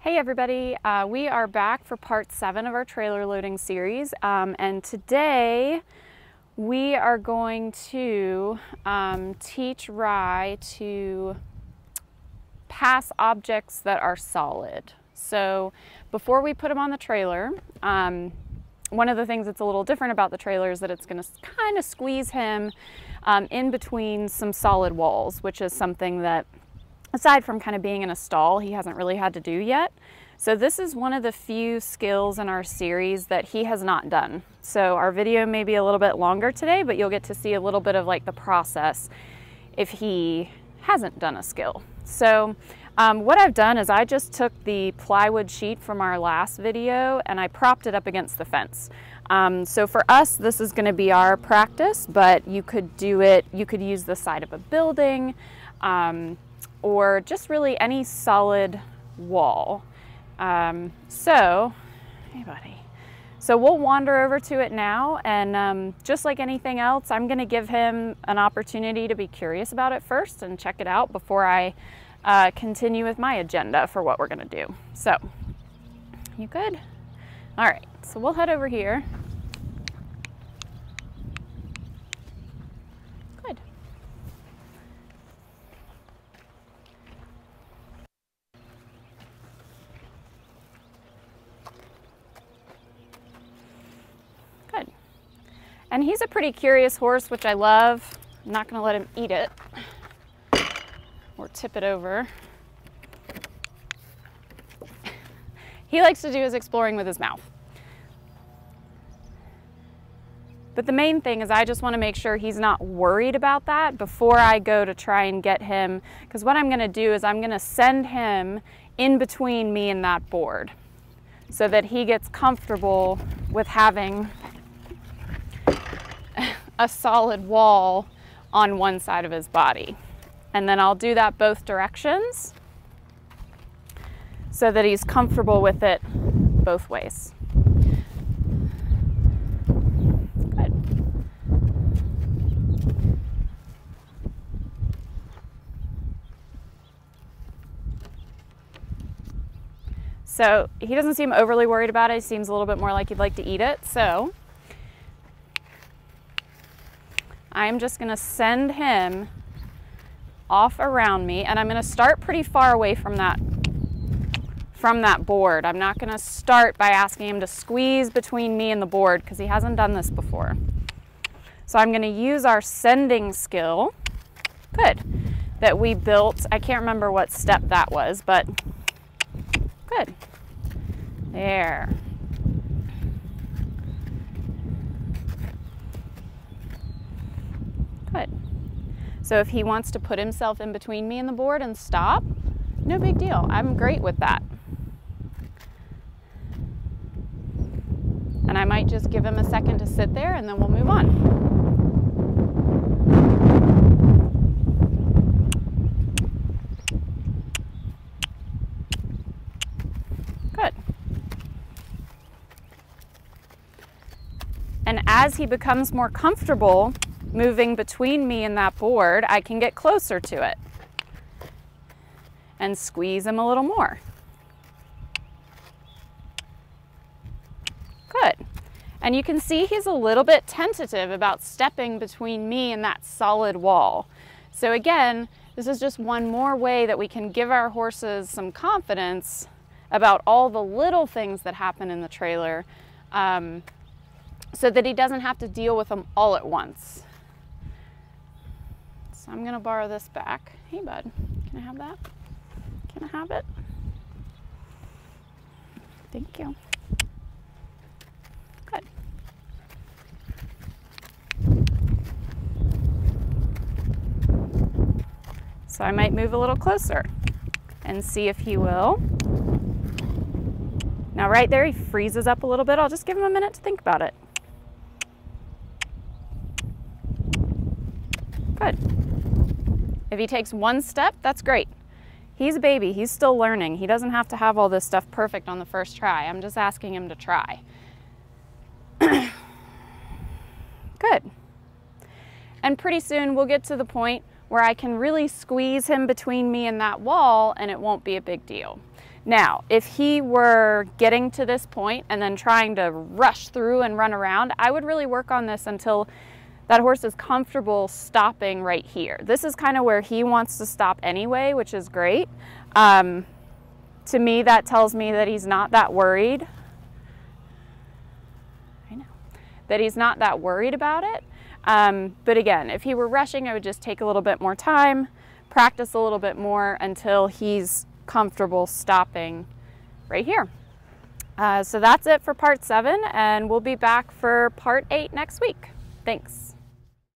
Hey everybody, we are back for part 7 of our trailer loading series, and today we are going to teach Rye to pass objects that are solid. So before we put him on the trailer, one of the things that's a little different about the trailer is that it's going to kind of squeeze him in between some solid walls, which is something that, aside from kind of being in a stall, he hasn't really had to do yet. So this is one of the few skills in our series that he has not done. So our video may be a little bit longer today, but you'll get to see a little bit of like the process if he hasn't done a skill. So what I've done is I just took the plywood sheet from our last video and I propped it up against the fence. So for us, this is going to be our practice, but you could do it, you could use the side of a building, or just really any solid wall. Hey buddy. So we'll wander over to it now, and just like anything else, I'm going to give him an opportunity to be curious about it first and check it out before I continue with my agenda for what we're going to do. So, you good? All right, so we'll head over here. Good. Good. And he's a pretty curious horse, which I love. I'm not going to let him eat it or tip it over. He likes to do his exploring with his mouth. But the main thing is I just want to make sure he's not worried about that before I go to try and get him, because what I'm going to do is I'm going to send him in between me and that board so that he gets comfortable with having a solid wall on one side of his body. And then I'll do that both directions so that he's comfortable with it both ways. Good. So he doesn't seem overly worried about it. He seems a little bit more like he'd like to eat it. So I'm just going to send him off around me, and I'm going to start pretty far away from that board. I'm not going to start by asking him to squeeze between me and the board because he hasn't done this before. So I'm going to use our sending skill, good, that we built. I can't remember what step that was, but good. There. Good. So if he wants to put himself in between me and the board and stop, no big deal. I'm great with that. And I might just give him a second to sit there and then we'll move on. Good. And as he becomes more comfortable moving between me and that board, I can get closer to it and squeeze him a little more. Good. And you can see he's a little bit tentative about stepping between me and that solid wall. So again, this is just one more way that we can give our horses some confidence about all the little things that happen in the trailer, so that he doesn't have to deal with them all at once. So I'm going to borrow this back. Hey, bud, can I have that? Can I have it? Thank you. Good. So I might move a little closer and see if he will. Now right there, he freezes up a little bit. I'll just give him a minute to think about it. Good. If he takes one step, that's great. He's a baby, he's still learning. He doesn't have to have all this stuff perfect on the first try. I'm just asking him to try. Good. And pretty soon we'll get to the point where I can really squeeze him between me and that wall and it won't be a big deal. Now, if he were getting to this point and then trying to rush through and run around, I would really work on this until that horse is comfortable stopping right here. This is kind of where he wants to stop anyway, which is great. To me, that tells me that he's not that worried. I know. That he's not that worried about it. But again, if he were rushing, I would just take a little bit more time, practice a little bit more until he's comfortable stopping right here. So that's it for part 7, and we'll be back for part 8 next week. Thanks.